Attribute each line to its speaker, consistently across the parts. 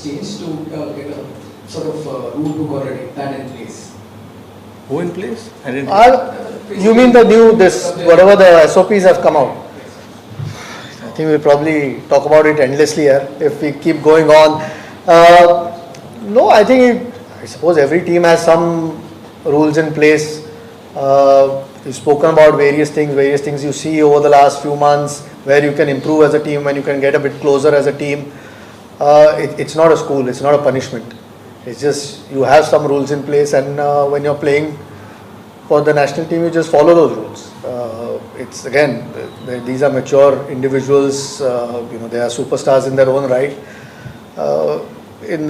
Speaker 1: has changed to get a sort of rule book already that in place?
Speaker 2: Who in place? I didn't.
Speaker 3: You mean the new, whatever the SOPs have come out? I think we'll probably talk about it endlessly here if we keep going on. No, I suppose every team has some rules in place. We've spoken about various things you see over the last few months where you can improve as a team, when you can get a bit closer as a team. It's not a school, it's not a punishment. It's just you have some rules in place, and when you're playing for the national team, you just follow those rules. It's again, these are mature individuals. They are superstars in their own right in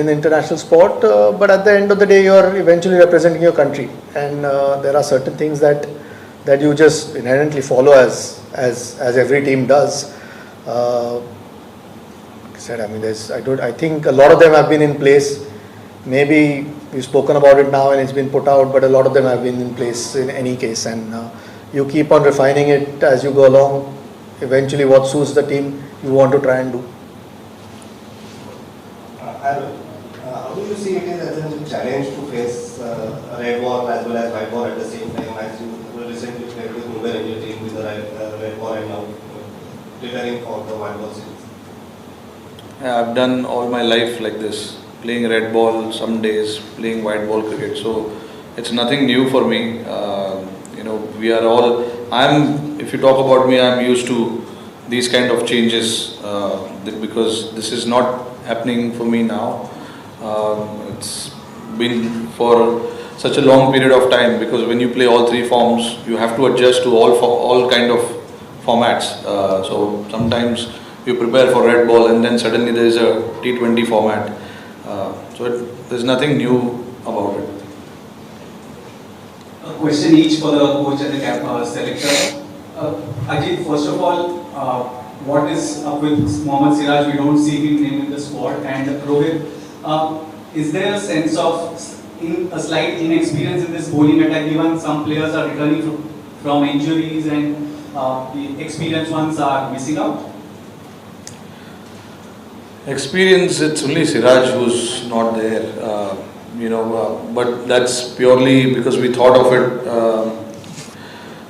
Speaker 3: international sport. But at the end of the day, you're eventually representing your country, and there are certain things that you just inherently follow as every team does. I think a lot of them have been in place. Maybe we've spoken about it now and it's been put out, but a lot of them have been in place in any case, and you keep on refining it as you go along. Eventually what suits the team you want to try and do.
Speaker 4: How do you see it as a challenge to face a red ball as well as white ball at the same time, as you recently played with Mumbai and your team with the red ball and now preparing for the white ball series?
Speaker 2: I've done all my life like this, playing red ball some days, playing white ball cricket. So it's nothing new for me. We are all. If you talk about me, I'm used to these kind of changes because this is not happening for me now. It's been for such a long period of time, because when you play all three forms, you have to adjust to all kind of formats. So sometimes you prepare for red ball and then suddenly there is a T20 format. There's nothing new about it.
Speaker 5: A question each for the coach and the selector. Ajit, first of all, what is up with Mohammad Siraj? We don't see him named in the squad. And Rohit, is there a sense of a slight inexperience in this bowling attack, given some players are returning from injuries and the experienced ones are missing out?
Speaker 2: Experience, it's only Siraj who's not there, but that's purely because we thought of it.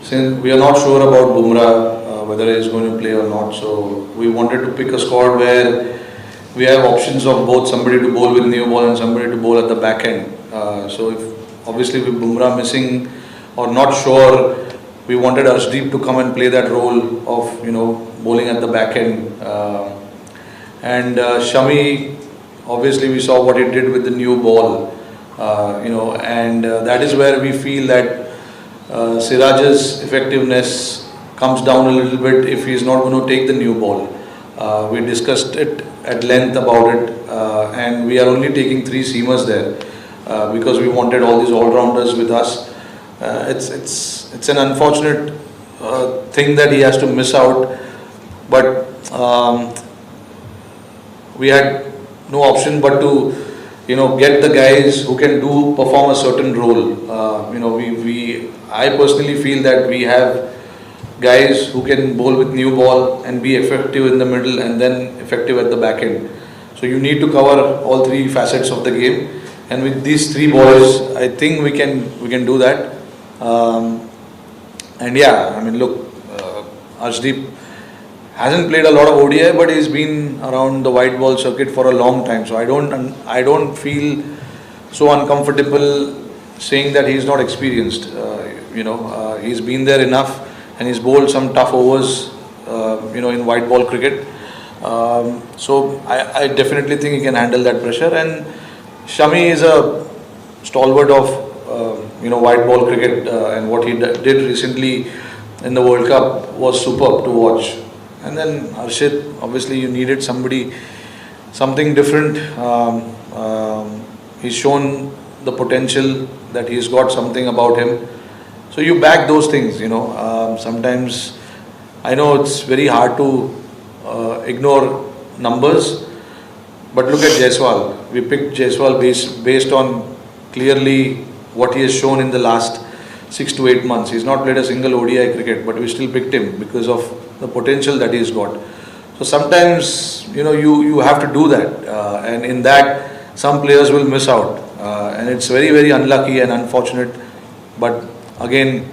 Speaker 2: Since we are not sure about Bumrah, whether he's going to play or not, so we wanted to pick a squad where we have options of both somebody to bowl with new ball and somebody to bowl at the back end. So if obviously with Bumrah missing or not sure, we wanted Arshdeep to come and play that role of bowling at the back end. And Shami, obviously we saw what he did with the new ball, and that is where we feel that Siraj's effectiveness comes down a little bit if he is not going to take the new ball. We discussed it at length about it, and we are only taking 3 seamers there because we wanted all these all-rounders with us. It's an unfortunate thing that he has to miss out, but we had no option but to get the guys who can perform a certain role. I personally feel that we have guys who can bowl with new ball and be effective in the middle and then effective at the back end. So you need to cover all 3 facets of the game, and with these 3 boys I think we can do that. Arshdeep hasn't played a lot of ODI, but he's been around the white ball circuit for a long time. So I don't feel so uncomfortable saying that he's not experienced. He's been there enough, and he's bowled some tough overs, in white ball cricket. So I definitely think he can handle that pressure. And Shami is a stalwart of white ball cricket, and what he did recently in the World Cup was superb to watch. And then Harshit, obviously you needed something different. He's shown the potential that he's got something about him. So you back those things, sometimes I know it's very hard to ignore numbers, but look at Jaiswal. We picked Jaiswal based on clearly what he has shown in the last 6 to 8 months. He's not played a single ODI cricket, but we still picked him because of the potential that he's got. So sometimes, you have to do that, and in that, some players will miss out, and it's very, very unlucky and unfortunate. But again,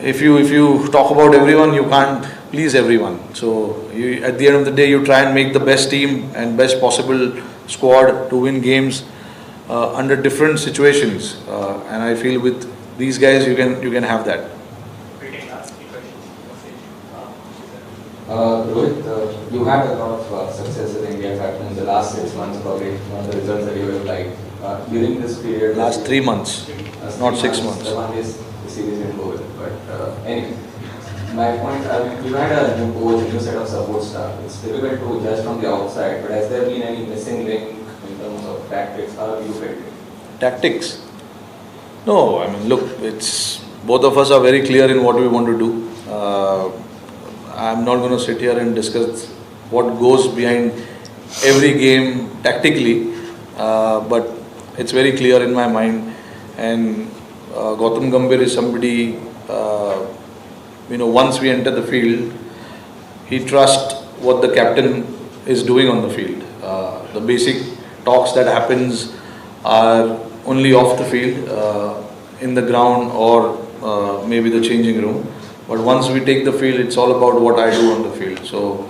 Speaker 2: if you talk about everyone, you can't please everyone. So at the end of the day, you try and make the best team and best possible squad to win games under different situations, and I feel with these guys, you can have that.
Speaker 6: Rohit, you had a lot of success in India captain in the last 6 months, probably one of the results that you have liked. During this period,
Speaker 2: Last 3 months, not 6 months.
Speaker 6: The one is the series didn't go well. But anyway, my point, you had a new coach, a new set of support staff. It's difficult to judge from the outside, but has there been any missing link in terms of tactics? How have you felt it?
Speaker 2: Tactics? No, I mean, look, it's both of us are very clear in what we want to do. I'm not going to sit here and discuss what goes behind every game tactically, but it's very clear in my mind. And Gautam Gambhir is somebody, once we enter the field, he trusts what the captain is doing on the field. The basic talks that happens are only off the field, in the ground or maybe the changing room. But once we take the field, it's all about what I do on the field. So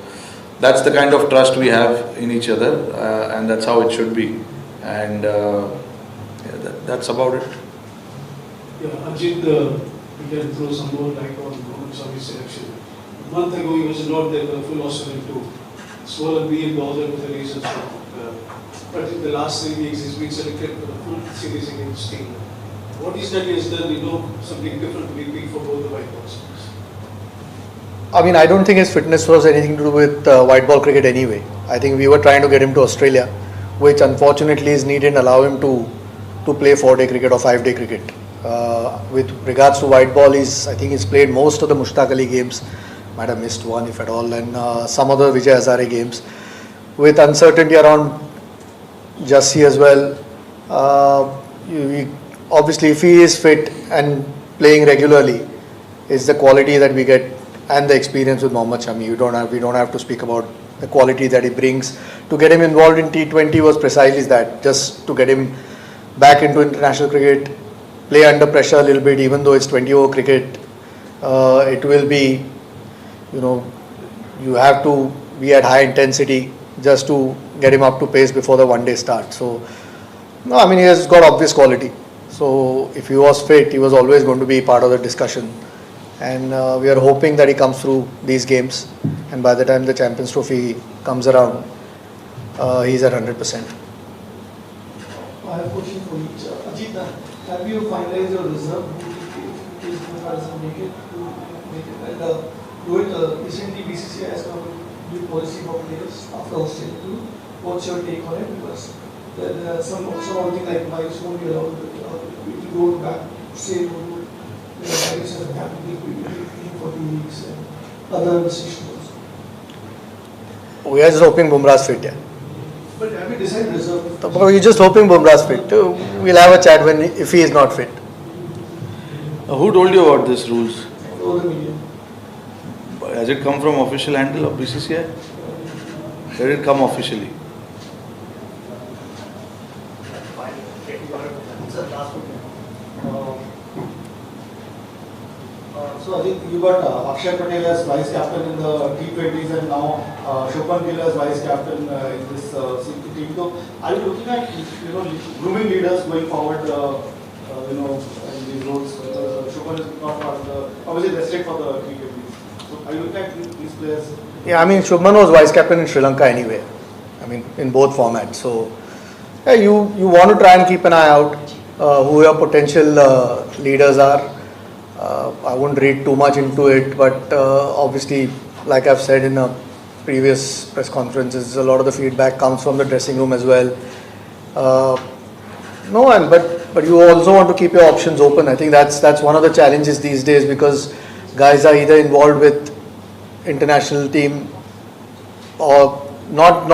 Speaker 2: that's the kind of trust we have in each other, and that's how it should be. And that's about it.
Speaker 7: Yeah, Ajit, you can throw some more light on Mohammad Shami's selection. A month ago, he was not there, the full Australian tour. Swollen being bothered with the lesions. But in the last 3 weeks, he's been selected for the full series against England. What is that he has done, something different to be for both the white balls?
Speaker 3: I mean, I don't think his fitness was anything to do with white ball cricket anyway. I think we were trying to get him to Australia, which unfortunately is needn't allow him to play 4-day cricket or 5-day cricket. With regards to white ball, I think he's played most of the Mushtaq Ali games, might have missed one if at all, and some other Vijay Hazare games. With uncertainty around Jassi as well, obviously if he is fit and playing regularly, it's the quality that we get and the experience with Mohammad Shami. We don't have to speak about the quality that he brings. To get him involved in T20 was precisely that, just to get him back into international cricket, play under pressure a little bit, even though it's 20-over cricket. It will be, you have to be at high intensity just to get him up to pace before the one-day start. So, no, I mean, he has got obvious quality. So, if he was fit, he was always going to be part of the discussion. And we are hoping that he comes through these games, and by the time the Champions Trophy comes around, he's at 100%.
Speaker 7: I have a question for each. Ajit, have you finalized your reserve in case Bumrah doesn't make it? And Rohit, recently BCCI has come with new policy for players after Australia tour. What's your take on it? Because there are some thing like miles won't be allowed to go back, say, the virus has happened for 2 weeks and other restrictions.
Speaker 3: We are just hoping Bumrah's fit, yeah.
Speaker 7: But have you decided reserve?
Speaker 3: We're just hoping Bumrah's fit. We'll have a chat if he is not fit.
Speaker 2: Who told you about these rules?
Speaker 7: Over the media.
Speaker 2: Has it come from official handle of BCCI? Where did it come officially?
Speaker 7: So I think you got Akshay Patel as vice captain in the T20s and now Shubman Gill as vice captain in this team. So are you looking at grooming leaders going forward? In these roles. Shubman is not part of the obviously restrict for the T20s. So are you looking at these players?
Speaker 3: Yeah, I mean, Shubman was vice captain in Sri Lanka anyway. I mean, in both formats. So yeah, you want to try and keep an eye out who your potential leaders are. I won't read too much into it, but obviously, like I've said in previous press conferences, a lot of the feedback comes from the dressing room as well. But you also want to keep your options open. I think that's one of the challenges these days, because guys are either involved with international team or not